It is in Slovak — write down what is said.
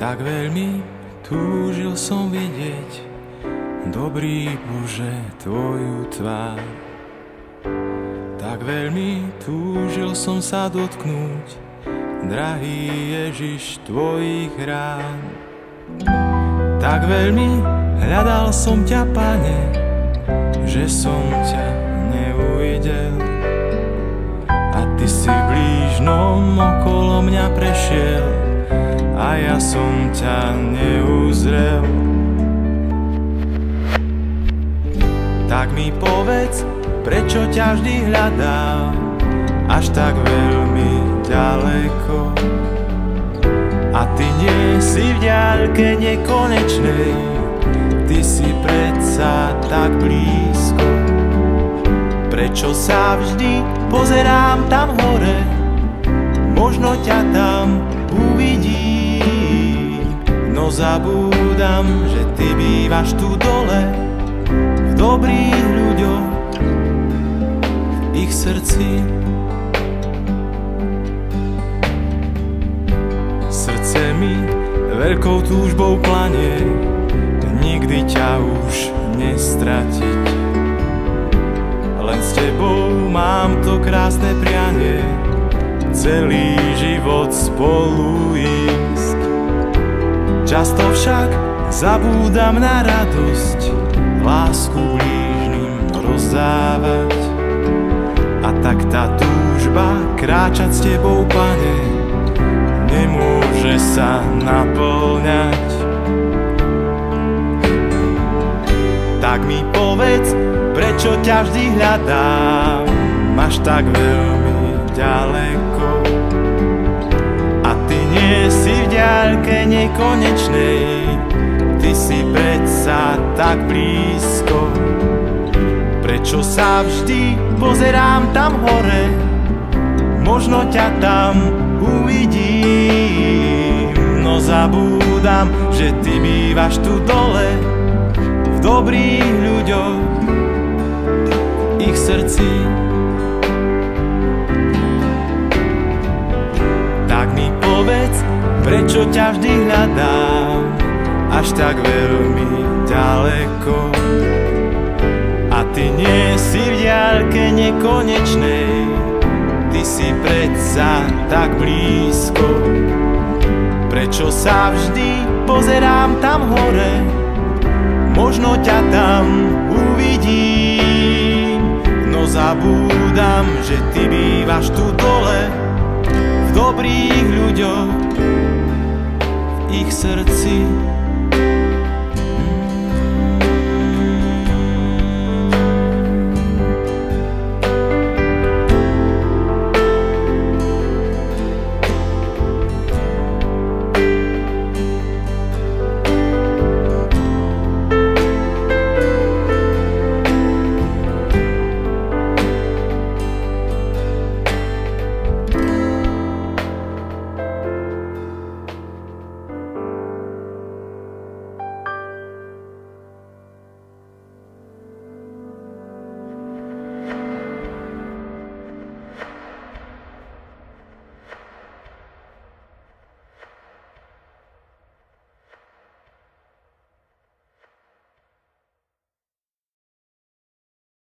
Tak veľmi túžil som vidieť, dobrý Bože, Tvoju tvár. Tak veľmi túžil som sa dotknúť, drahý Ježiš, Tvojich rán. Tak veľmi hľadal som ťa, Pane, že som ťa neuvidel. A Ty si v blížnom okolo mňa prešiel, a ja som ťa neuzrel. Tak mi povedz, prečo ťa vždy hľadám až tak veľmi ďaleko. A Ty nie si v diaľke nekonečnej, Ty si predsa tak blízko. Prečo sa vždy pozerám tam hore, možno ťa tam uvidím. No zabúdam, že Ty bývaš tu dole, v dobrých ľuďoch, v ich srdci. Srdce mi veľkou túžbou planie, nikdy ťa už nestratiť. Len s Tebou mám to krásne prianie, celý život spolu ísť. Často však zabúdam na radosť, lásku blížnym rozdávať. A tak tá túžba kráčať s Tebou, Pane, nemôže sa naplňať. Tak mi povedz, prečo ťa vždy hľadám až tak veľmi ďaleko. A Ty nie si v diaľke nekonečnej, Ty si predsa tak blízko. Prečo sa vždy pozerám tam hore, možno ťa tam uvidím. No zabúdam, že Ty bývaš tu dole, v dobrých ľuďoch, v ich srdci. Tak mi povedz, prečo ťa vždy hľadám až tak veľmi ďaleko. A Ty nie si v diaľke nekonečnej, Ty si predsa tak blízko. Prečo sa vždy pozerám tam hore, možno ťa tam uvidím. No zabúdam, že Ty bývaš tu dole, v dobrých ľuďoch, v ich srdci.